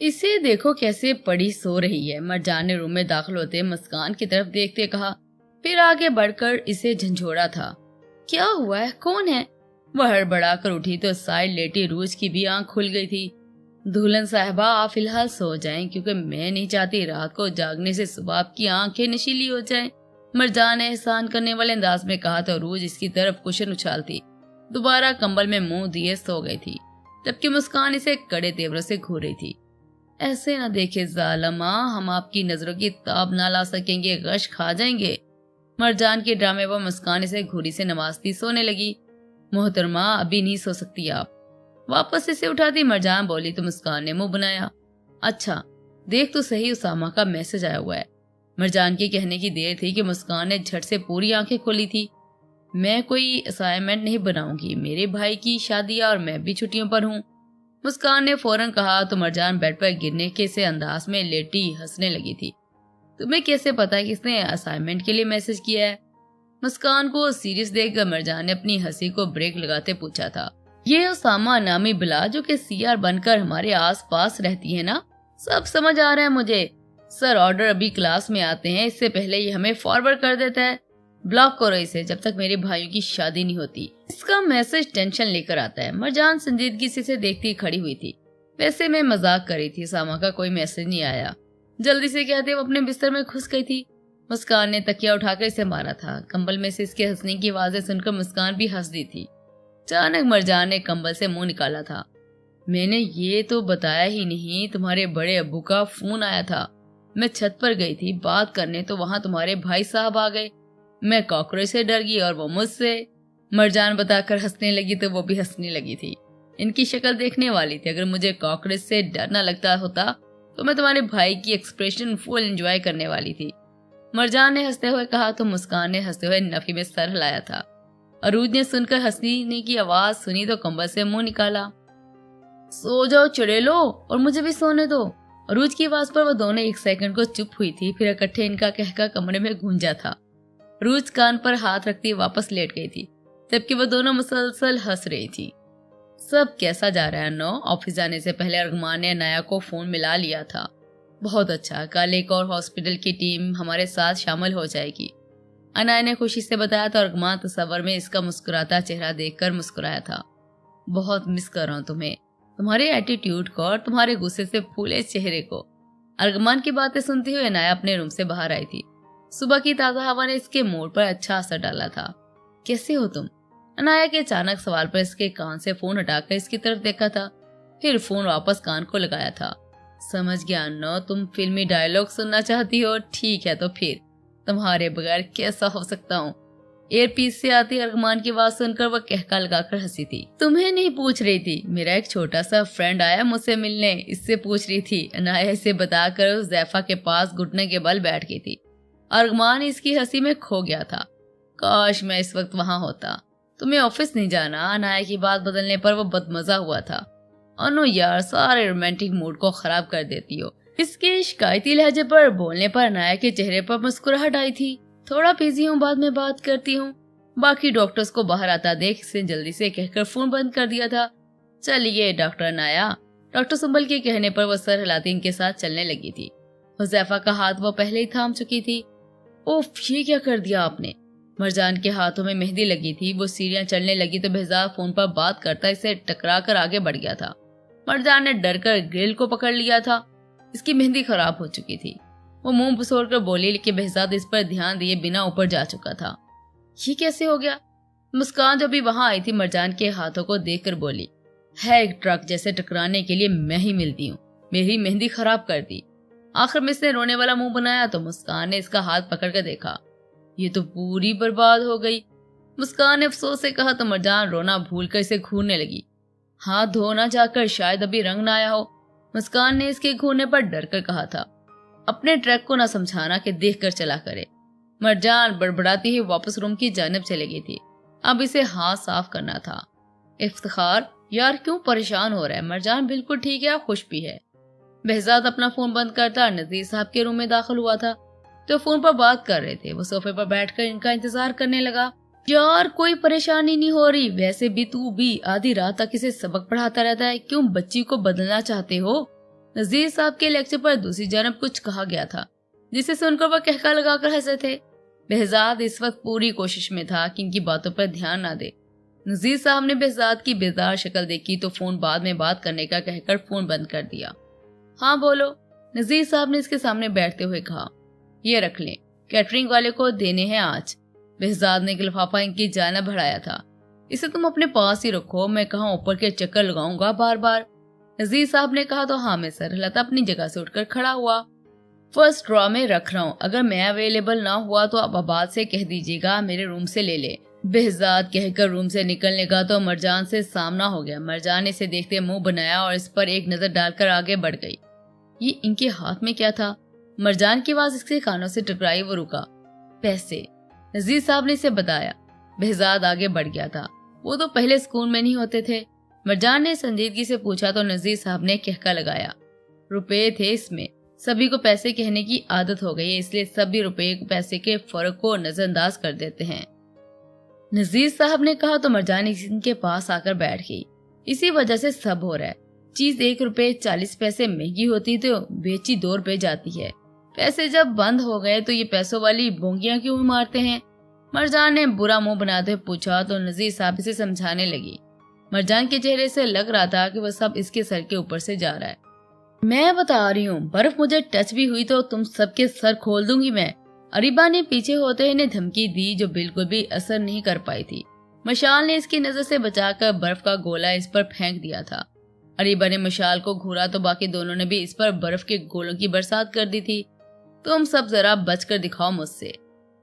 इसे देखो कैसे पड़ी सो रही है। मरजान ने रूम में दाखिल होते मुस्कान की तरफ देखते कहा, फिर आगे बढ़कर इसे झंझोड़ा था। क्या हुआ है, कौन है? वह हड़बड़ा कर उठी तो साइड लेटी रूज की भी आंख खुल गई थी। दुल्हन साहिबा, आप फिलहाल सो जाएं, क्योंकि मैं नहीं चाहती रात को जागने से सुबह आपकी आंखें नशीली हो जाएं। मरजान ने एहसान करने वाले अंदाज में कहा तो रूज इसकी तरफ कुशन उछालती दोबारा कंबल में मुंह दिए सो गई थी, जबकि मुस्कान इसे कड़े तेवरों से घूर रही थी। ऐसे न देखे जालमा, हम आपकी नजरों की ताब ना ला सकेंगे, गश खा जाएंगे। मरजान के ड्रामे पर मुस्कान इसे घूरी से नवाजती सोने लगी। मोहतरमा, अभी नहीं सो सकती आप। वापस इसे उठाती मरजान बोली तो मुस्कान ने मुंह बनाया। अच्छा देख तो सही, उसामा का मैसेज आया हुआ है। मरजान के कहने की देर थी कि मुस्कान ने झट से पूरी आंखें खोली थी। मैं कोई असाइनमेंट नहीं बनाऊंगी, मेरे भाई की शादी है और मैं भी छुट्टियों पर हूँ। मुस्कान ने फौरन कहा तो मरजान बेड पर गिरने के से अंदाज में लेटी हंसने लगी थी। तुम्हें कैसे पता कि इसने असाइनमेंट के लिए मैसेज किया है? मुस्कान को सीरियस देखकर मरजान ने अपनी हंसी को ब्रेक लगाते पूछा था। ये उसामा नामी बिला जो कि सीआर बनकर हमारे आसपास रहती है ना? सब समझ आ रहा है मुझे। सर ऑर्डर अभी क्लास में आते हैं, इससे पहले ये हमें फॉरवर्ड कर देता है। ब्लॉक करो इसे जब तक मेरे भाइयों की शादी नहीं होती। इसका मैसेज टेंशन लेकर आता है। मरजान संजीदगी से देखती खड़ी हुई थी। वैसे मैं मजाक कर रही थी, उसामा का कोई मैसेज नहीं आया। जल्दी से कहते वो अपने बिस्तर में घुस गई थी। मुस्कान ने तकिया उठाकर इसे मारा था। कंबल में से इसके हंसने की आवाजें सुनकर मुस्कान भी हंस दी थी। अचानक मरजान ने कंबल से मुंह निकाला था। मैंने ये तो बताया ही नहीं, तुम्हारे बड़े अब्बू का फोन आया था। मैं छत पर गई थी बात करने तो वहां तुम्हारे भाई साहब आ गए। मैं कॉकरोच से डर गई और वो मुझसे। मरजान बताकर हंसने लगी तो वो भी हंसने लगी थी। इनकी शक्ल देखने वाली थी। अगर मुझे कॉकरोच से डर न लगता होता तो मैं तुम्हारे भाई की एक्सप्रेशन फुल एंजॉय करने वाली थी। मरजान ने हंसते हुए कहा तो मुस्कान ने हंसते हुए नफी में सर हिलाया था। अरूज ने सुनकर हंसने की आवाज सुनी तो कंबल से मुंह निकाला। सो जाओ चुड़ैलो, और मुझे भी सोने दो। अरूज की आवाज पर वो दोनों एक सेकंड को चुप हुई थी, फिर इकट्ठे इनका कहकर कमरे में गूंजा था। रूज कान पर हाथ रखती वापस लेट गई थी, जबकि वो दोनों मुसलसल हंस रही थी। सब कैसा जा रहा है नो? ऑफिस जाने से पहले अरगमान ने अनाया को फोन मिला लिया था। बहुत अच्छा, कल एक और हॉस्पिटल की टीम हमारे साथ शामिल हो जाएगी। अनाया ने खुशी से बताया तो अरगमान तस्वर में इसका मुस्कुराता चेहरा देखकर मुस्कुराया था। बहुत मिस कर रहा हूँ तुम्हें, तुम्हारे एटीट्यूड को और तुम्हारे गुस्से से फूले चेहरे को। अरगमान की बातें सुनती हुई अनाया अपने रूम से बाहर आई थी। सुबह की ताजा हवा ने इसके मूड पर अच्छा असर डाला था। कैसे हो तुम? अनाया के अचानक सवाल पर इसके कान से फोन हटाकर इसकी तरफ देखा था, फिर फोन वापस कान को लगाया था। समझ गया नो, तुम फिल्मी डायलॉग सुनना चाहती हो। ठीक है तो फिर तुम्हारे बगैर कैसा हो सकता हूँ? एयरपीस से आती अरगमान की आवाज सुनकर वह कहका लगाकर हंसी थी। तुम्हें नहीं पूछ रही थी, मेरा एक छोटा सा फ्रेंड आया मुझसे मिलने, इससे पूछ रही थी। अनाया इसे बताकर उस जैफा के पास घुटने के बल बैठ गई थी। अरगमान इसकी हंसी में खो गया था। काश मैं इस वक्त वहां होता। तुम्हें ऑफिस नहीं जाना? अनाया की बात बदलने पर वो बदमजा हुआ था। अनु यार, सारे रोमांटिक मूड को खराब कर देती हो। इसके शिकायती लहजे पर बोलने पर अनाया के चेहरे पर मुस्कुराहट आई थी। थोड़ा बिजी हूँ, बाद में बात करती हूँ। बाकी डॉक्टर्स को बाहर आता देख इसे जल्दी से कहकर फोन बंद कर दिया था। चलिए डॉक्टर अनाया। डॉक्टर सुंबल के कहने पर वह सर हिलाती इनके साथ चलने लगी थी। हुजैफा का हाथ वो पहले ही थाम चुकी थी। ओफ, ये क्या कर दिया आपने? मरजान के हाथों में मेहंदी लगी थी। वो सीढ़ियां चढ़ने लगी तो बेहजाद फोन पर बात करता इसे टकरा कर आगे बढ़ गया था। मरजान ने डरकर ग्रिल को पकड़ लिया था। इसकी मेहंदी खराब हो चुकी थी। वो मुंह बसोड़ कर बोली, लेकिन बेहजाद इस पर ध्यान दिए बिना ऊपर जा चुका था। ये कैसे हो गया? मुस्कान जो भी वहां आई थी मरजान के हाथों को देखकर बोली, है एक ट्रक जैसे टकराने के लिए मैं ही मिलती हूँ, मेरी मेहंदी खराब कर दी। आखिर में इसने रोने वाला मुंह बनाया तो मुस्कान ने इसका हाथ पकड़ कर देखा। ये तो पूरी बर्बाद हो गई। मुस्कान ने अफसोस से कहा तो मरजान रोना भूलकर इसे घूरने लगी। हाथ धोना जाकर शायद अभी रंग ना आया हो। मुस्कान ने इसके घूरने पर डर कर कहा था। अपने ट्रक को ना समझाना कि देख कर चला करे। मरजान बड़बड़ाती हुई वापस रूम की जानिब चली गई थी। अब इसे हाथ साफ करना था। इफ्तिखार, यार क्यों परेशान हो रहा है? मरजान बिल्कुल ठीक है, खुश भी है। बेहजाद अपना फोन बंद करता नजीर साहब के रूम में दाखिल हुआ था तो फोन पर बात कर रहे थे। वो सोफे पर बैठकर इनका इंतजार करने लगा। यार कोई परेशानी नहीं हो रही, वैसे भी तू भी आधी रात तक इसे सबक पढ़ाता रहता है, क्यों बच्ची को बदलना चाहते हो? नजीर साहब के लेक्चर पर दूसरी जानब कुछ कहा गया था, जिसे सुनकर वह कहका लगाकर हंसे थे। behzad इस वक्त पूरी कोशिश में था कि इनकी बातों पर ध्यान ना दे। नजीर साहब ने behzad की बेजार शक्ल देखी तो फोन बाद में बात करने का कहकर फोन बंद कर दिया। हाँ बोलो, नजीर साहब ने इसके सामने बैठते हुए कहा। ये रख लें, कैटरिंग वाले को देने हैं आज। behzad ने एक लिफाफा इनकी जानब बढ़ाया था। इसे तुम अपने पास ही रखो, मैं कहाँ ऊपर के चक्कर लगाऊंगा बार बार। नजीर साहब ने कहा तो हाँ में सर। लता अपनी जगह से उठकर खड़ा हुआ। फर्स्ट ड्रॉ में रख रहा हूँ, अगर मैं अवेलेबल ना हुआ तो आप आबाद से कह दीजिएगा मेरे रूम से ले ले। behzad कहकर रूम से निकलने का तो मरजान से सामना हो गया। मरजान ने इसे देखते मुंह बनाया और इस पर एक नजर डालकर आगे बढ़ गई। ये इनके हाथ में क्या था? मरजान की आवाज इसके कानों से टकराई। वो रुका। पैसे, नजीर साहब ने इसे बताया। behzad आगे बढ़ गया था। वो तो पहले स्कूल में नहीं होते थे। मरजान ने संजीदगी से पूछा तो नजीर साहब ने कहका लगाया। रुपए थे इसमें। सभी को पैसे कहने की आदत हो गई है, इसलिए सभी रुपए पैसे के फर्क को नजरअंदाज कर देते हैं। नजीर साहब ने कहा तो मरजान इनके पास आकर बैठ गई। इसी वजह से सब हो रहा है। चीज 1 रुपए 40 पैसे महंगी होती तो बेची 2 रुपए जाती है। पैसे जब बंद हो गए तो ये पैसों वाली बोंगियां क्यों मारते हैं? मरजान ने बुरा मुंह बनाते हुए पूछा तो नजीर साहब इसे समझाने लगी। मरजान के चेहरे से लग रहा था कि वह सब इसके सर के ऊपर से जा रहा है। मैं बता रही हूँ, बर्फ मुझे टच भी हुई तो तुम सबके सर खोल दूंगी मैं। अरीबा ने पीछे होते ही इन्हें धमकी दी, जो बिल्कुल भी असर नहीं कर पाई थी। मशाल ने इसकी नजर से बचाकर बर्फ का गोला इस पर फेंक दिया था। अरीबा ने मशाल को घूरा तो बाकी दोनों ने भी इस पर बर्फ के गोलों की बरसात कर दी थी। तुम सब जरा बचकर दिखाओ मुझसे।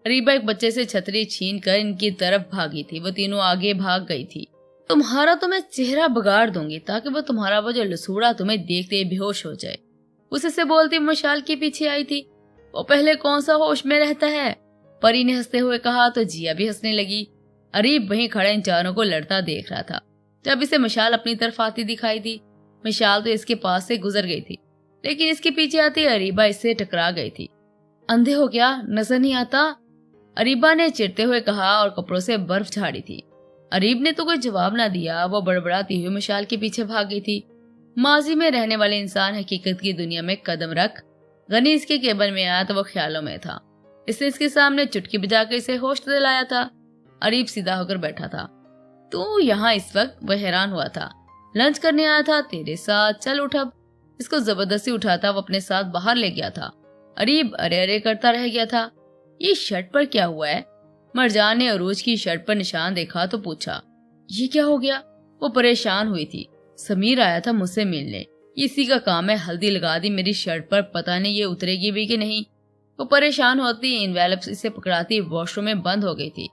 अरीबा एक बच्चे से छतरी छीन कर इनकी तरफ भागी थी। वो तीनों आगे भाग गई थी। तुम्हारा तो मैं चेहरा बिगाड़ दूंगी ताकि वो तुम्हारा वो जो लसूड़ा तुम्हें देखते बेहोश हो जाए। उसे से बोलती मशाल के पीछे आई थी। वो पहले कौन सा होश में रहता है? परी ने हंसते हुए कहा तो जिया भी हंसने लगी। अरीब वहीं खड़े इन चारों को लड़ता देख रहा था। जब इसे मशाल अपनी तरफ आती दिखाई दी। मशाल तो इसके पास से गुजर गई थी, लेकिन इसके पीछे आती अरीबा इससे टकरा गई थी। अंधे हो क्या, नजर नहीं आता? अरीबा ने चिढ़ते हुए कहा और कपड़ों से बर्फ झाड़ी थी। अरीब ने तो कोई जवाब ना दिया। वो बड़बड़ाती हुई मशाल के पीछे भाग गई थी। माजी में रहने वाले इंसान हकीकत की दुनिया में कदम रख। गनी इसके केबल में आया तो वो ख्यालों में था। इसने इसके सामने चुटकी बजाकर इसे होश दिलाया था। अरीब सीधा होकर बैठा था। तू यहाँ इस वक्त? वह हैरान हुआ था। लंच करने आया था तेरे साथ, चल उठ अब। इसको जबरदस्ती उठाता वो अपने साथ बाहर ले गया था। अरीब अरे अरे करता रह गया था। ये शर्ट पर क्या हुआ है? मरजान ने अरूज की शर्ट पर निशान देखा तो पूछा, ये क्या हो गया? वो परेशान हुई थी। समीर आया था मुझसे मिलने। इसी का काम है, हल्दी लगा दी मेरी शर्ट पर, पता नहीं ये उतरेगी भी कि नहीं। वो परेशान होती इनवेलप इसे पकड़ाती वॉशरूम में बंद हो गई थी।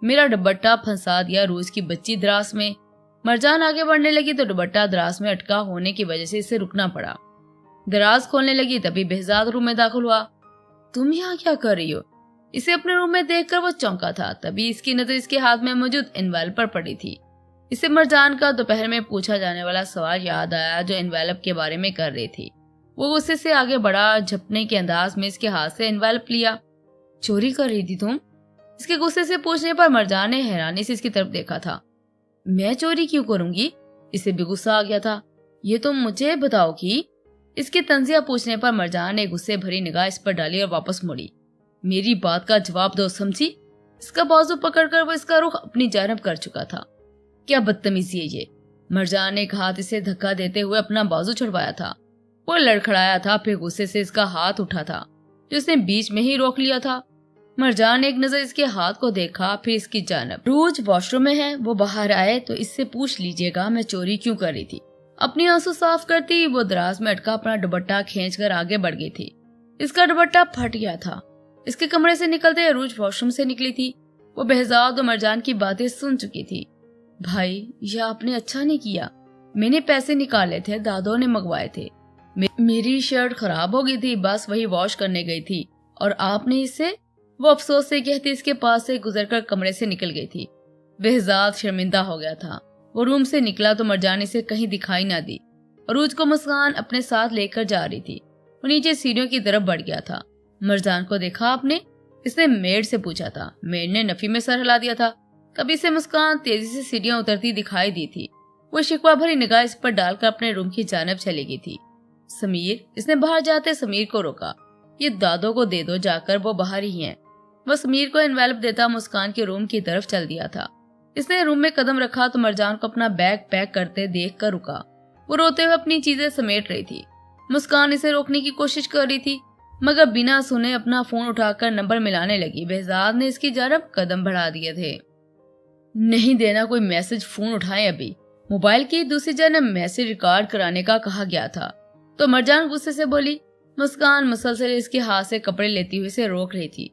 मेरा दुपट्टा फंसा दिया रूज की बच्ची दराज में। मरजान आगे बढ़ने लगी तो दुपट्टा दराज में अटका होने की वजह से इसे रुकना पड़ा। दराज खोलने लगी तभी behzad रूम में दाखिल हुआ। तुम यहाँ क्या कर रही हो? इसे अपने रूम में देखकर वो चौंका था। तभी इसकी नजर इसके हाथ में मौजूद एनवेलप पर पड़ी थी। इसे मरजान का दोपहर में पूछा जाने वाला सवाल याद आया जो एनवेलप के बारे में कर रही थी। वो गुस्से से आगे बढ़ा, झपने के अंदाज में इसके हाथ से एनवेलप लिया। चोरी कर रही थी तुम? इसके गुस्से से पूछने पर मरजान ने हैरानी से इसकी तरफ देखा था। मैं चोरी क्यों करूंगी? इसे भी गुस्सा आ गया था। ये तुम मुझे बताओगी? इसके तंजिया पूछने पर मरजान ने गुस्से भरी निगाह इस पर डाली और वापस मुड़ी। मेरी बात का जवाब दो, समझी? इसका बाजू पकड़कर वो इसका रुख अपनी जानब कर चुका था। क्या बदतमीजी है ये? मरजान ने एक हाथ इसे धक्का देते हुए अपना बाजू छुड़वाया था। वो लड़खड़ाया था, फिर गुस्से से इसका हाथ उठा था जो उसने बीच में ही रोक लिया था। मरजान ने एक नजर इसके हाथ को देखा, फिर इसकी जानब। रोज वॉशरूम में है, वो बाहर आए तो इससे पूछ लीजिएगा मैं चोरी क्यों कर रही थी। अपनी आंसू साफ करती वो दराज में अटका अपना दुपट्टा खींचकर आगे बढ़ गई थी। इसका दुपट्टा फट गया था। इसके कमरे से निकलते अरूज वॉशरूम से निकली थी। वो behzad और मरजान की बातें सुन चुकी थी। भाई यह आपने अच्छा नहीं किया। मैंने पैसे निकाले थे, दादों ने मंगवाए थे। मेरी शर्ट खराब हो गई थी, बस वही वॉश करने गई थी और आपने इसे। वो अफसोस से कहती इसके पास से गुजरकर कमरे से निकल गई थी। behzad शर्मिंदा हो गया था। वो रूम से निकला तो मरजान इसे कहीं दिखाई ना दी। अरूज को मुस्कान अपने साथ लेकर जा रही थी। वो नीचे सीढ़ियों की तरफ बढ़ गया था। मरजान को देखा आपने? इसने मेड से पूछा था। मेड ने नफी में सर हिला दिया था। तभी से मुस्कान तेजी से सीढ़ियां उतरती दिखाई दी थी। वो शिकवा भरी निगाह इस पर डालकर अपने रूम की जानब चली गई थी। समीर, इसने बाहर जाते समीर को रोका। ये दादो को दे दो जाकर, वो बाहर ही हैं। वह समीर को एनवेलप देता मुस्कान के रूम की तरफ चल दिया था। इसने रूम में कदम रखा तो मरजान को अपना बैग पैक करते देख कर रुका। वो रोते हुए अपनी चीजें समेट रही थी। मुस्कान इसे रोकने की कोशिश कर रही थी, मगर बिना सुने अपना फोन उठाकर नंबर मिलाने लगी। behzad ने इसकी जानब कदम बढ़ा दिए थे। नहीं देना कोई मैसेज, फोन उठाएं अभी। मोबाइल की दूसरी जानब मैसेज रिकॉर्ड कराने का कहा गया था। तो मरजान गुस्से से बोली। मुस्कान मुसलसल इसके हाथ से कपड़े लेती हुई इसे रोक रही थी।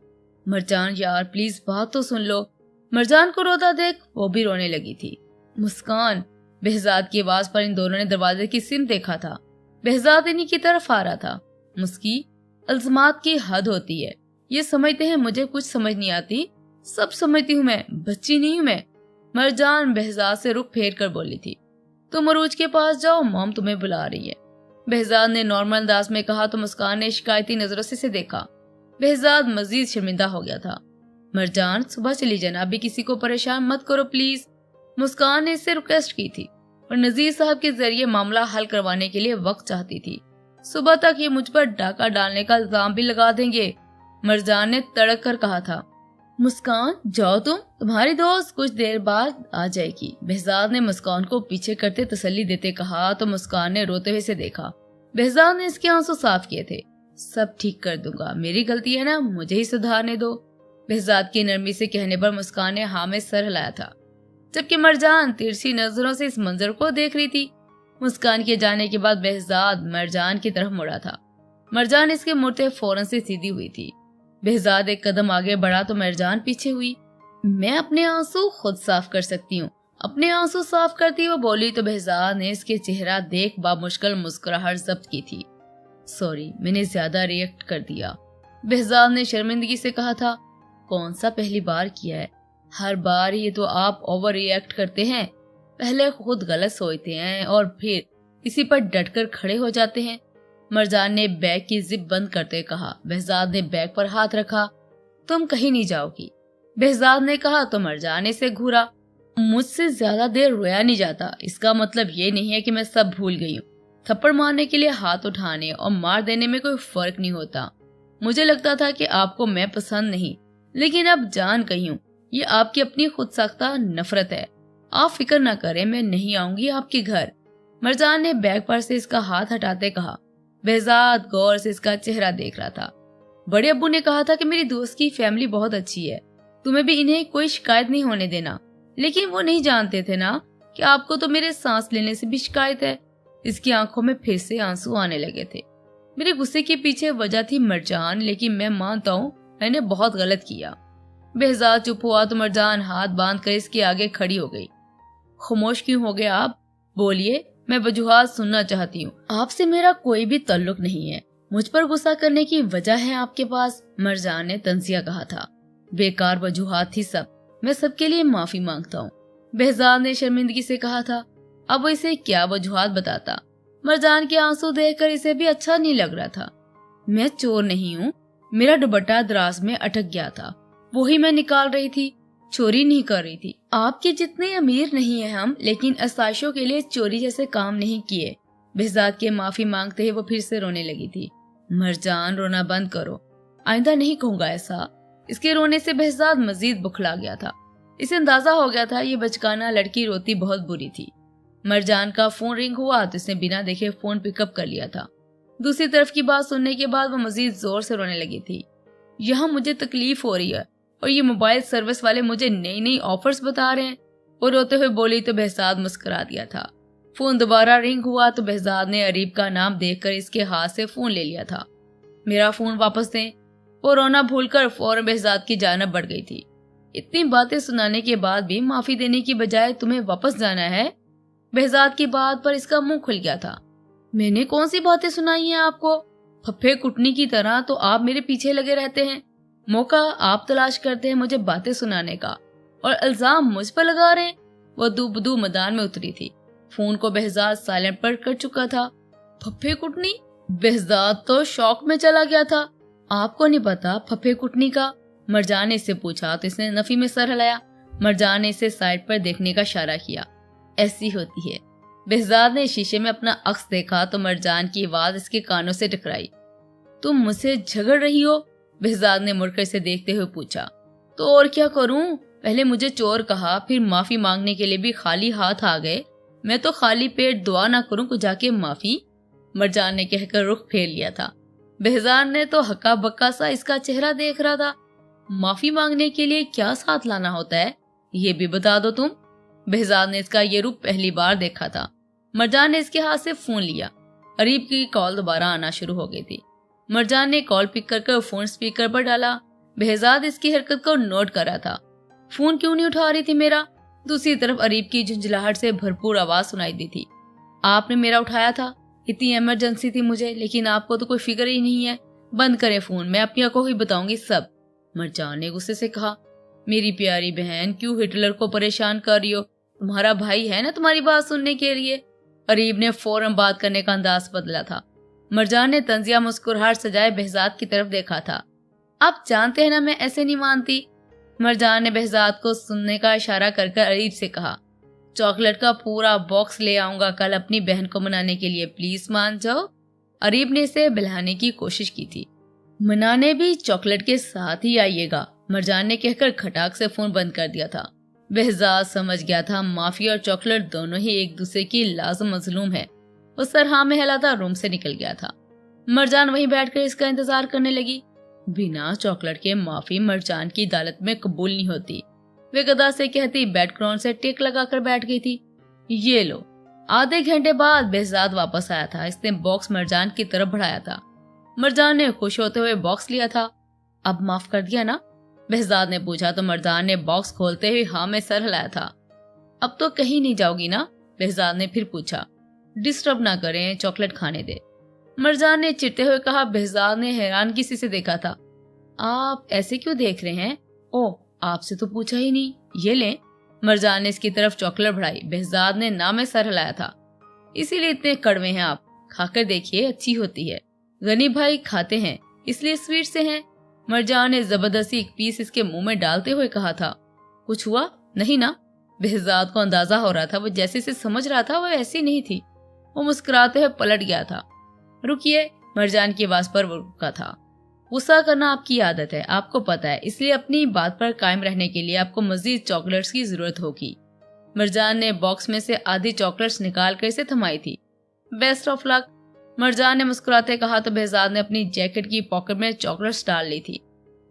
मरजान यार प्लीज बात तो सुन लो। मरजान को रोता देख वो भी रोने लगी थी। मुस्कान, behzad की आवाज पर इन दोनों ने दरवाजे की सिम देखा था। behzad इन्हीं की तरफ आ रहा था। मुस्की, अल्जमात की हद होती है। ये समझते हैं मुझे कुछ समझ नहीं आती, सब समझती हूँ मैं, बच्ची नहीं हूँ मैं। मरजान behzad से रुख फेर कर बोली थी। तुम अरूज के पास जाओ, मॉम तुम्हें बुला रही है। behzad ने नॉर्मल अंदाज में कहा तो मुस्कान ने शिकायती नजरों से इसे देखा। behzad मजीद शर्मिंदा हो गया था। मरजान सुबह चली जाना, अभी किसी को परेशान मत करो प्लीज। मुस्कान ने इससे रिक्वेस्ट की थी और नजीर साहब के जरिए मामला हल करवाने के लिए वक्त चाहती थी। सुबह तक ये मुझ पर डाका डालने का इल्जाम भी लगा देंगे, मरजान ने तड़क कर कहा था। मुस्कान जाओ तुम्हारी दोस्त कुछ देर बाद आ जाएगी। behzad ने मुस्कान को पीछे करते तसल्ली देते कहा तो मुस्कान ने रोते हुए से देखा। behzad ने इसके आंसू साफ किए थे। सब ठीक कर दूंगा, मेरी गलती है ना, मुझे ही सुधारने दो। behzad की नरमी से कहने पर मुस्कान ने हाँ में सर हिलाया था, जबकि मरजान तिरछी नजरों से इस मंजर को देख रही थी। मुस्कान के जाने के बाद behzad मरजान की तरफ मुड़ा था। मरजान इसके मुड़ते फौरन से सीधी हुई थी। behzad एक कदम आगे बढ़ा तो मरजान पीछे हुई। मैं अपने आंसू खुद साफ कर सकती हूँ। अपने आंसू साफ करती हुई बोली तो behzad ने इसके चेहरा देख बामुश्किल मुस्कुराहट जब्त की थी। सॉरी, मैंने ज्यादा रिएक्ट कर दिया। behzad ने शर्मिंदगी से कहा था। कौन सा पहली बार किया है, हर बार ये तो आप ओवर रिएक्ट करते हैं। पहले खुद गलत सोचते हैं और फिर इसी पर डटकर खड़े हो जाते हैं। मरजान ने बैग की जिप बंद करते कहा। behzad ने बैग पर हाथ रखा। तुम कहीं नहीं जाओगी, behzad ने कहा तो मरजान से घूरा। मुझसे ज्यादा देर रोया नहीं जाता, इसका मतलब ये नहीं है कि मैं सब भूल गई हूँ। थप्पड़ मारने के लिए हाथ उठाने और मार देने में कोई फर्क नहीं होता। मुझे लगता था कि आपको मैं पसंद नहीं, लेकिन अब जान गई हूँ ये आपकी अपनी खुद साख्ता नफरत है। आप फिक्र न करें, मैं नहीं आऊंगी आपके घर। मरजान ने बैग पर से इसका हाथ हटाते कहा। behzad गौर से इसका चेहरा देख रहा था। बड़े अब्बू ने कहा था कि मेरी दोस्त की फैमिली बहुत अच्छी है, तुम्हें भी इन्हें कोई शिकायत नहीं होने देना। लेकिन वो नहीं जानते थे ना कि आपको तो मेरे सांस लेने से भी शिकायत है। इसकी आंखों में फिर से आंसू आने लगे थे। मेरे गुस्से के पीछे वजह थी मरजान, लेकिन मैं मानता हूँ मैंने बहुत गलत किया। behzad चुप हुआ तो मरजान हाथ बांध कर इसके आगे खड़ी हो गई। खामोश क्यों हो गए आप? बोलिए, मैं वजूहात सुनना चाहती हूँ। आपसे मेरा कोई भी ताल्लुक नहीं है, मुझ पर गुस्सा करने की वजह है आपके पास, मरजान ने तंजिया कहा था। बेकार वजूहात थी सब, मैं सबके लिए माफी मांगता हूँ, behzad ने शर्मिंदगी से कहा था। अब वो इसे क्या वजूहात बताता। मरजान के आंसू देखकर इसे भी अच्छा नहीं लग रहा था। मैं चोर नहीं हूँ, मेरा दुपट्टा दराज में अटक गया था, वही मैं निकाल रही थी, चोरी नहीं कर रही थी। आपके जितने अमीर नहीं है हम, लेकिन आसाइशों के लिए चोरी जैसे काम नहीं किए। behzad के माफी मांगते ही वो फिर से रोने लगी थी। मरजान रोना बंद करो, आइंदा नहीं कहूंगा ऐसा। इसके रोने से behzad मजीद बुखला गया था। इसे अंदाजा हो गया था ये बचकाना लड़की रोती बहुत बुरी थी। मरजान का फोन रिंग हुआ तो इसने बिना देखे फोन पिकअप कर लिया था। दूसरी तरफ की बात सुनने के बाद वो मजीद जोर से रोने लगी थी। यहाँ मुझे तकलीफ हो रही है और ये मोबाइल सर्विस वाले मुझे नई नई ऑफर्स बता रहे हैं। वो रोते हुए बोली तो behzad मुस्कुरा दिया था। फोन दोबारा रिंग हुआ तो behzad ने अरीब का नाम देखकर इसके हाथ से फोन ले लिया था। मेरा फोन वापस दें। वो रोना भूलकर फौरन behzad की जानब बढ़ गई थी। इतनी बातें सुनाने के बाद भी माफी देने की बजाय तुम्हें वापस जाना है? behzad की बात पर इसका मुंह खुल गया था। मैंने कौन सी बातें सुनाई हैं आपको? फफे कुटनी की तरह तो आप मेरे पीछे लगे रहते हैं, मौका आप तलाश करते हैं मुझे बातें सुनाने का और इल्जाम मुझ पर लगा रहे हैं। वो दूबदू मैदान में उतरी थी। फोन को behzad साइलेंट पर कर चुका था। फफे कुटनी? behzad तो शौक में चला गया था। आपको नहीं पता फफे कुटनी का? मरजान ने इससे पूछा तो इसने नफी में सर हिलाया। मरजान ने इसे साइड पर देखने का इशारा किया। ऐसी होती है, behज़ाद ने शीशे में अपना अक्स देखा तो मरजान की आवाज इसके कानों से टकराई। तुम मुझसे झगड़ रही हो? behज़ाद ने मुड़कर इसे देखते हुए पूछा। तो और क्या करूं? पहले मुझे चोर कहा, फिर माफी मांगने के लिए भी खाली हाथ आ गए। मैं तो खाली पेट दुआ ना करूं को जाके माफी? मरजान ने कहकर रुख फेर लिया था। behज़ाद ने तो हक्का बक्का सा इसका चेहरा देख रहा था। माफी मांगने के लिए क्या साथ लाना होता है, ये भी बता दो तुम। behज़ाद ने इसका ये रूप पहली बार देखा था। मरजान ने इसके हाथ से फोन लिया। अरीब की कॉल दोबारा आना शुरू हो गई थी। मरजान ने कॉल पिक कर फोन स्पीकर पर डाला। behज़ाद इसकी हरकत को नोट कर रहा था। फोन क्यों नहीं उठा रही थी मेरा? दूसरी तरफ अरीब की झुंझलाहट से भरपूर आवाज सुनाई दी थी। आपने मेरा उठाया था, इतनी इमरजेंसी थी मुझे, लेकिन आपको तो कोई फिक्र ही नहीं है। बंद करें फोन, मैं अपनी को ही बताऊंगी सब। मरजान ने गुस्से से कहा, मेरी प्यारी बहन क्यों हिटलर को परेशान कर रही हो? तुम्हारा भाई है ना तुम्हारी बात सुनने के लिए। अरीब ने फौरन बात करने का अंदाज बदला था। मरजान ने तंजिया मुस्कुराहट सजाए behज़ाद की तरफ देखा था। आप जानते हैं ना मैं ऐसे नहीं मानती। मरजान ने behज़ाद को सुनने का इशारा कर अरीब से कहा, चॉकलेट का पूरा बॉक्स ले आऊंगा कल अपनी बहन को मनाने के लिए, प्लीज मान जाओ। अरीब ने इसे बहलाने की कोशिश की थी। मनाने भी चॉकलेट के साथ ही आइएगा, मरजान ने कहकर खटाक से फोन बंद कर दिया था। behज़ाद समझ गया था माफी और चॉकलेट दोनों ही एक दूसरे की लाज़िम मजलूम है। वो सर हाँ में हिलाता रूम से निकल गया था। मरजान वहीं बैठकर इसका इंतजार करने लगी। बिना चॉकलेट के माफी मरजान की अदालत में कबूल नहीं होती। वे गदा से कहती बैकग्राउंड से टिक लगाकर बैठ गई थी। ये लो। आधे घंटे बाद behज़ाद वापस आया था। इसने बॉक्स मरजान की तरफ बढ़ाया था। मरजान ने खुश होते हुए बॉक्स लिया था। अब माफ कर दिया ना? behज़ाद ने पूछा तो मरजान ने बॉक्स खोलते हुए हाँ में सर हिलाया था। अब तो कहीं नहीं जाओगी ना? behज़ाद ने फिर पूछा। डिस्टर्ब ना करें, चॉकलेट खाने दे, मरजान ने चिढ़ते हुए कहा। behज़ाद ने हैरानगी से देखा था। आप ऐसे क्यों देख रहे हैं? ओ, आपसे तो पूछा ही नहीं, ये ले। मरजान ने इसकी तरफ चॉकलेट बढ़ाई। behज़ाद ने ना में सर हिलाया था। इसीलिए इतने कड़वे हैं आप, खाकर देखिए, अच्छी होती है। गनी भाई खाते हैं इसलिए स्वीट से हैं। मरजान ने जबरदस्ती एक पीस इसके मुंह में डालते हुए कहा था। कुछ हुआ नहीं ना? behज़ाद को अंदाजा हो रहा था वो जैसे से समझ रहा था वो ऐसी नहीं थी। वो मुस्कुराते हुए पलट गया था। रुकिए, मरजान की आवाज पर वो रुका था। गुस्सा करना आपकी आदत है, आपको पता है, इसलिए अपनी बात पर कायम रहने के लिए आपको मजीद चॉकलेट्स की जरूरत होगी। मरजान ने बॉक्स में से आधी चॉकलेट्स निकाल कर इसे थमाई थी। बेस्ट ऑफ लक, मरजान ने मुस्कुराते कहा तो behज़ाद ने अपनी जैकेट की पॉकेट में चॉकलेट्स डाल ली थी।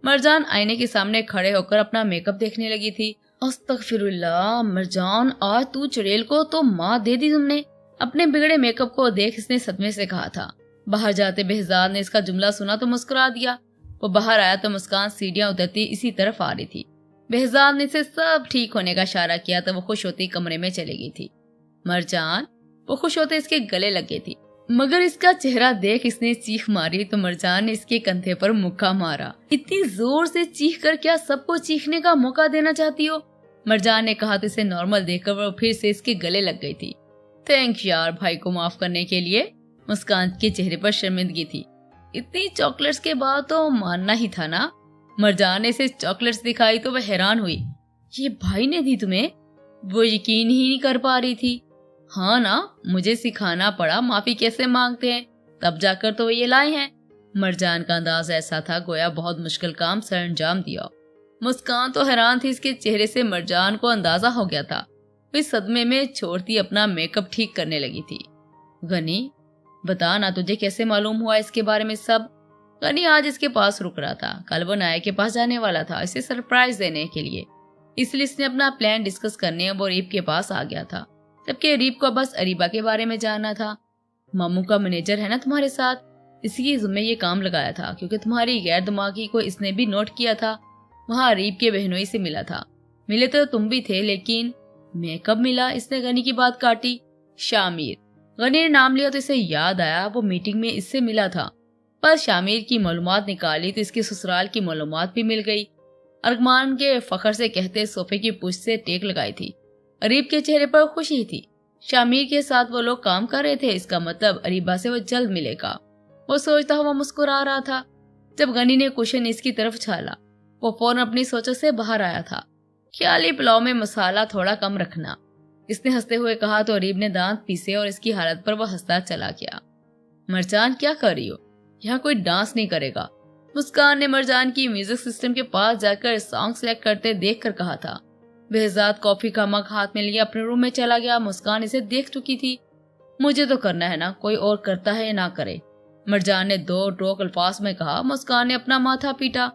मरजान आईने के सामने खड़े होकर अपना मेकअप देखने लगी थी। अस्तगफिरुल्लाह, मरजान आज तू चुड़ैल को तो माँ दे दी तुमने। अपने बिगड़े मेकअप को देख इसने सदमे से कहा था। बाहर जाते behज़ाद ने इसका जुमला सुना तो मुस्कुरा दिया। वो बाहर आया तो मुस्कान सीढ़ियां उतरती इसी तरफ आ रही थी। behज़ाद ने इसे सब ठीक होने का इशारा किया तो वो खुश होती कमरे में चली गई थी। मरजान, वो खुश होते इसके गले लग गई थी, मगर इसका चेहरा देख इसने चीख मारी तो मरजान ने इसके कंधे पर मुक्का मारा। इतनी जोर से चीख कर क्या सबको चीखने का मौका देना चाहती हो? मरजान ने कहा तो इसे नॉर्मल देखकर वो फिर से इसके गले लग गई थी। थैंक यार भाई को माफ करने के लिए। मुस्कान के चेहरे पर शर्मिंदगी थी। इतनी चॉकलेट्स के बाद तो मानना ही था ना। मरजान ने इसे चॉकलेट्स दिखाई तो वह हैरान हुई। ये भाई ने दी तुम्हें? वो यकीन ही नहीं कर पा रही थी। हाँ ना, मुझे सिखाना पड़ा माफी कैसे मांगते हैं, तब जाकर तो ये लाए हैं। मरजान का अंदाज ऐसा था गोया बहुत मुश्किल काम सर अंजाम दिया। मुस्कान तो हैरान थी, इसके चेहरे से मरजान को अंदाजा हो गया था। इस सदमे में छोड़ती अपना मेकअप ठीक करने लगी थी। गनी, बता ना तुझे कैसे मालूम हुआ इसके बारे में सब? गनी आज इसके पास रुक रहा था। कल वो नाया के पास जाने वाला था इसे सरप्राइज देने के लिए, इसलिए इसने अपना प्लान डिस्कस करने वो अरीब के पास आ गया था। जबकि अरीब को बस अरीबा के बारे में जानना था। मामू का मैनेजर है ना तुम्हारे साथ, इसी जिम्मे ये काम लगाया था, क्योंकि तुम्हारी गैर दिमागी को इसने भी नोट किया था। वहाँ अरीब के बहनोई से मिला था। मिले तो तुम भी थे, लेकिन मैं कब मिला? इसने गनी की बात काटी। शामिर। गनी ने नाम लिया तो इसे याद आया वो मीटिंग में इससे मिला था। पर शामिर की मालूमात निकाली तो इसके ससुराल की मालूमात भी मिल गई। अरमान के फखर से कहते सोफे की पुष्ट से टेक लगाई थी। अरीब के चेहरे पर खुशी थी। शामिर के साथ वो लोग काम कर रहे थे, इसका मतलब अरीबा से वो जल्द मिलेगा। वो सोचता हुआ मुस्कुरा रहा था। जब गनी ने क्वेश्चन इसकी तरफ छाला, वो फौरन अपनी सोचों से बाहर आया था। ख्याली पुलाव में मसाला थोड़ा कम रखना, इसने हंसते हुए कहा तो अरीब ने दांत पीसे और इसकी हालत पर वह हंसता चला गया। मरजान क्या कर रही हो, यहाँ कोई डांस नहीं करेगा। मुस्कान ने मरजान की म्यूजिक सिस्टम के पास जाकर सॉन्ग सेलेक्ट करते देख कर कहा था। बेहजाद कॉफी का मग हाथ में लिए अपने रूम में चला गया। मुस्कान इसे देख चुकी थी। मुझे तो करना है ना, कोई और करता है या ना करे, मरजान ने दो टोक अल्फाज में कहा। मुस्कान ने अपना माथा पीटा।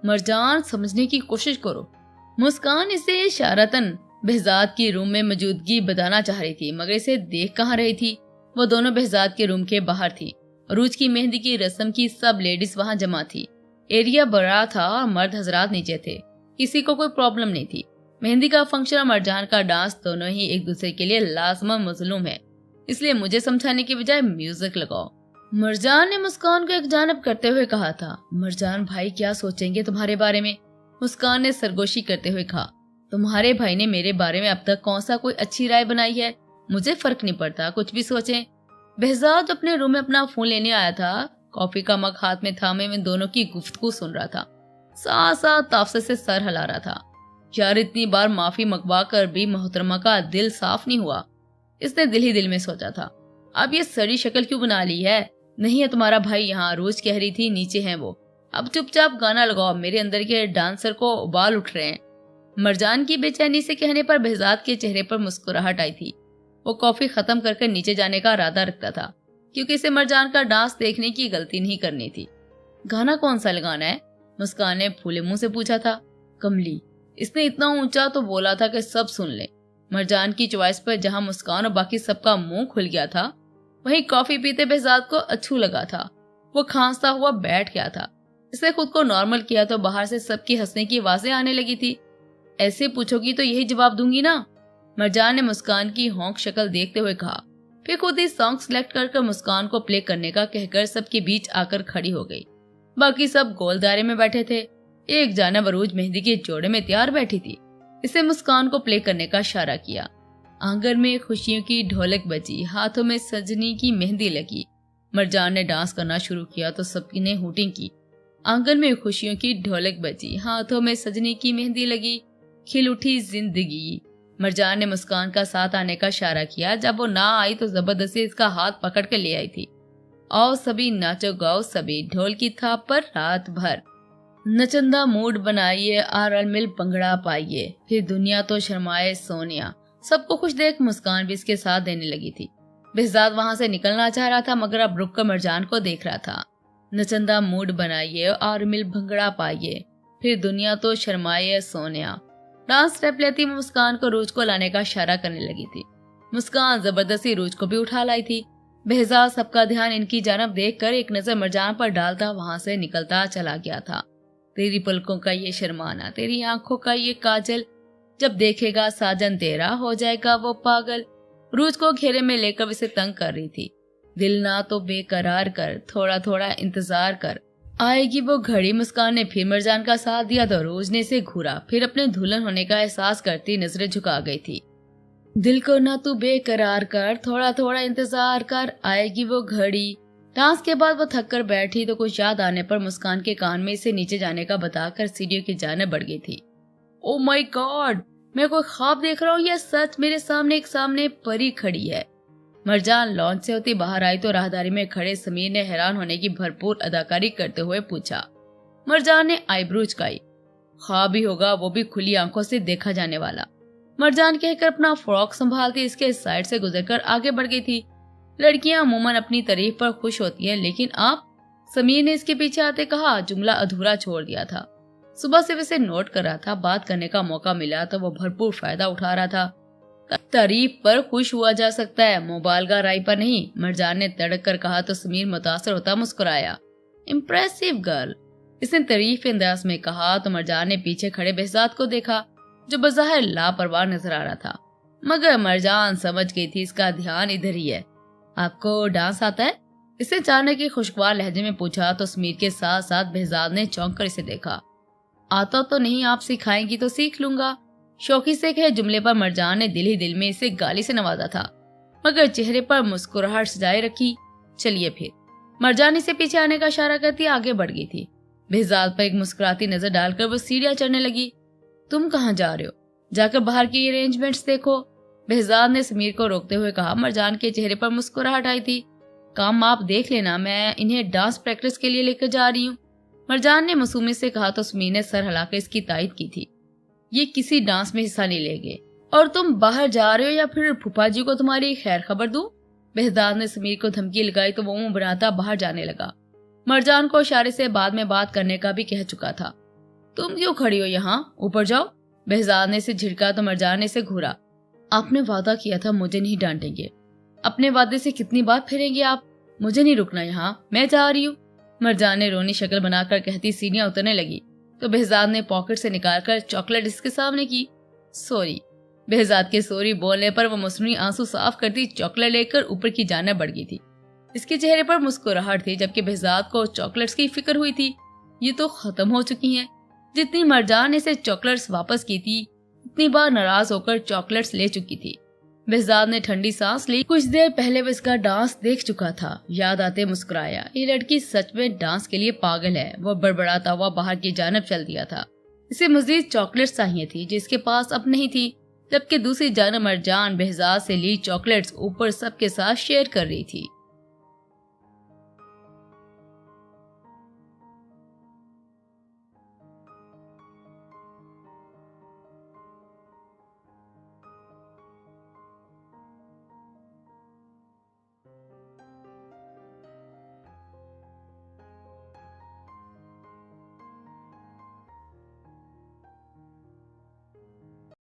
मरजान समझने की कोशिश करो। मुस्कान इसे इशारतन बेहजाद की रूम में मौजूदगी बताना चाह रही थी, मगर इसे देख कहाँ रही थी। वो दोनों बेहजाद के रूम के बाहर थी। अरूज की मेहंदी की रस्म की सब लेडीज वहां जमा थी। एरिया बड़ा था और मर्द हजरात नीचे थे। किसी को कोई प्रॉब्लम नहीं थी। मेहंदी का फंक्शन और मरजान का डांस दोनों ही एक दूसरे के लिए लाजमन मजलूम है, इसलिए मुझे समझाने की बजाय म्यूजिक लगाओ, मरजान ने मुस्कान को एक जानब करते हुए कहा था। मरजान भाई क्या सोचेंगे तुम्हारे बारे में, मुस्कान ने सरगोशी करते हुए कहा। तुम्हारे भाई ने मेरे बारे में अब तक कौन सा कोई अच्छी राय बनाई है, मुझे फर्क नहीं पड़ता, कुछ भी सोचें। बेहजाद अपने रूम में अपना फोन लेने आया था। कॉफी का मग हाथ में थामे में दोनों की गुफ्तगू सुन रहा था। साथ साथ ताफसे से सर हिला रहा था। यार इतनी बार माफी मंगवा कर भी मोहतरमा का दिल साफ नहीं हुआ, इसने दिल ही दिल में सोचा था। अब ये सड़ी शक्ल क्यों बना ली है। नहीं है तुम्हारा भाई यहाँ, रोज कह रही थी नीचे है वो। अब चुपचाप गाना लगाओ, मेरे अंदर के डांसर को उबाल उठ रहे हैं। मरजान की बेचैनी से कहने पर बेहजाद के चेहरे पर मुस्कुराहट आई थी। वो कॉफी खत्म करके नीचे जाने का इरादा रखता था, क्योंकि इसे मरजान का डांस देखने की गलती नहीं करनी थी। गाना कौन सा लगाना है, मुस्कान ने फूले मुंह से पूछा था। कमली, इसने इतना ऊंचा तो बोला था कि सब सुन ले। मरजान की चॉइस पर जहां मुस्कान और बाकी सबका मुंह खुल गया था, वहीं कॉफी पीते बेहजाद को अच्छू लगा था। वो खांसता हुआ बैठ गया था। इसने खुद को नॉर्मल किया तो बाहर से सबकी हंसने की आवाजें आने लगी थी। ऐसे पूछोगी तो यही जवाब दूंगी ना, मरजान ने मुस्कान की हौंक शक्ल देखते हुए कहा। फिर खुद ही सॉन्ग सिलेक्ट कर मुस्कान को प्ले करने का कहकर सबके बीच आकर खड़ी हो गई। बाकी सब गोल दायरे में बैठे थे। एक जानब अरूज मेहंदी के जोड़े में तैयार बैठी थी। इसे मुस्कान को प्ले करने का इशारा किया। आंगन में खुशियों की ढोलक बजी, हाथों में सजनी की मेहंदी लगी। मरजान ने डांस करना शुरू किया तो सबने हूटिंग की। आंगन में खुशियों की ढोलक बजी, हाथों में सजनी की मेहंदी लगी, खिल उठी जिंदगी। मरजान ने मुस्कान का साथ आने का इशारा किया। जब वो ना आई तो जबरदस्ती इसका हाथ पकड़ के ले आई थी। आओ सभी नाचो गाओ सभी, ढोल की थाप पर रात भर, नचंदा मूड बनाइए, आरल मिल पंगड़ा पाइए, फिर दुनिया तो शर्माए सोनिया। सबको खुश देख मुस्कान भी इसके साथ देने लगी थी। बेहजाद वहां से निकलना चाह रहा था, मगर अब रुक कर मरजान को देख रहा था। नचंदा मूड बनाइए, आरल मिल भंगड़ा पाइए, फिर दुनिया तो शर्माए सोनिया। डांस स्टेप लेती मुस्कान को रूज को लाने का इशारा करने लगी थी। मुस्कान जबरदस्ती रूज को भी उठा लाई थी। बेहजाद सबका ध्यान इनकी जानब देखकर एक नजर मरजान पर डालता वहां से निकलता चला गया था। तेरी पलकों का ये शर्माना, तेरी आंखों का ये काजल, जब देखेगा साजन तेरा हो जाएगा वो पागल। रूज को घेरे में लेकर इसे तंग कर रही थी। दिल ना तो बेकरार कर, थोड़ा थोड़ा इंतजार कर, आएगी वो घड़ी। मुस्कान ने फिर मरजान का साथ दिया तो रोज ने इसे घूरा। फिर अपने दुल्हन होने का एहसास करती नजरें झुका गई थी। दिल को ना तू बेकरार कर, थोड़ा थोड़ा इंतजार कर, आएगी वो घड़ी। डांस के बाद वो थक कर बैठी तो कुछ याद आने पर मुस्कान के कान में इसे नीचे जाने का बताकर सीढ़ियों की जाने बढ़ गई थी। ओ माय गॉड, मैं कोई ख्वाब देख रहा हूँ या सच मेरे सामने एक सामने परी खड़ी है। मरजान लॉन्च से होती बाहर आई तो राहदारी में खड़े समीर ने हैरान होने की भरपूर अदाकारी करते हुए पूछा। मरजान ने आईब्रो झुकाई। ख्वाब ही होगा, वो भी खुली आंखों से देखा जाने वाला, मरजान कहकर अपना फ्रॉक संभालती इसके साइड से गुजरकर आगे बढ़ गई थी। लड़कियां अमूमन अपनी तारीफ पर खुश होती हैं, लेकिन आप, समीर ने इसके पीछे आते कहा। जुमला अधूरा छोड़ दिया था। सुबह से वैसे नोट कर रहा था, बात करने का मौका मिला तो वो भरपूर फायदा उठा रहा था। तारीफ पर खुश हुआ जा सकता है, मुबालगा राय पर नहीं, मरजान ने तड़क कर कहा तो समीर मुतासर होता मुस्कुराया। इम्प्रेसिव गर्ल, इसने तारीफ अंदाज में कहा तो मरजान ने पीछे खड़े बेहजाद को देखा, जो बज़ाहिर लापरवाह नजर आ रहा था, मगर मरजान समझ गई थी इसका ध्यान इधर ही है। आपको डांस आता है, इसने अचानक की खुशगवार लहजे में पूछा तो समीर के साथ साथ बेहजाद ने चौंक कर इसे देखा। आता तो नहीं, आप सिखाएंगी तो सीख लूंगा, शौकी से कहे जुमले पर मरजान ने दिल ही दिल में इसे गाली से नवाजा था, मगर चेहरे पर मुस्कुराहट सजाए रखी। चलिए फिर, मरजान इसे पीछे आने का इशारा करती आगे बढ़ गई थी। बेहजाद पर एक मुस्कुराती नजर डालकर वो सीढ़ियां चढ़ने लगी। तुम कहाँ जा रहे हो, जाकर बाहर की अरेंजमेंट्स देखो, behज़ाद ने समीर को रोकते हुए कहा। मरजान के चेहरे पर मुस्कुराहट आई थी। काम आप देख लेना, मैं इन्हें डांस प्रैक्टिस के लिए लेकर जा रही हूँ। मरजान ने मासूमियत से कहा तो समीर ने सर हिलाकर इसकी तायद की थी। ये किसी डांस में हिस्सा नहीं लेंगे। और तुम बाहर जा रहे हो या फिर फूफा जी को तुम्हारी खैर खबर दूं? behज़ाद ने समीर को धमकी लगाई तो वो मुंह बनाता बाहर जाने लगा। मरजान को इशारे से बाद में बात करने का भी कह चुका था। तुम क्यों खड़ी हो यहाँ, ऊपर जाओ। behज़ाद ने इसे झिड़का तो मरजान ने इसे घूरा। आपने वादा किया था मुझे नहीं डांटेंगे। अपने वादे से कितनी बार फिरेंगे आप? मुझे नहीं रुकना यहाँ, मैं जा रही हूँ। मरजान ने रोनी शक्ल बनाकर कहती सीढ़ियां उतरने लगी तो behज़ाद ने पॉकेट से निकालकर चॉकलेट इसके सामने की। सॉरी। behज़ाद के सॉरी बोलने पर वो मसनूई आंसू साफ करती चॉकलेट लेकर ऊपर की जानिब बढ़ गई थी। इसके चेहरे पर मुस्कुराहट थी जबकि behज़ाद को चॉकलेट्स की फिक्र हुई थी। ये तो खत्म हो चुकी हैं। जितनी मरजान ने इसे चॉकलेट्स वापस की थी उतनी बार नाराज होकर चॉकलेट्स ले चुकी थी। behज़ाद ने ठंडी सांस ली। कुछ देर पहले वो इसका डांस देख चुका था। याद आते मुस्कुराया। ये लड़की सच में डांस के लिए पागल है। वो बड़बड़ाता हुआ बाहर की जानिब चल दिया था। इसे मजीद चॉकलेट्स चाहिए थी जिसके पास अब नहीं थी, जबकि दूसरी जानिब मरजान behज़ाद से ली चॉकलेट्स ऊपर सबके साथ शेयर कर रही थी।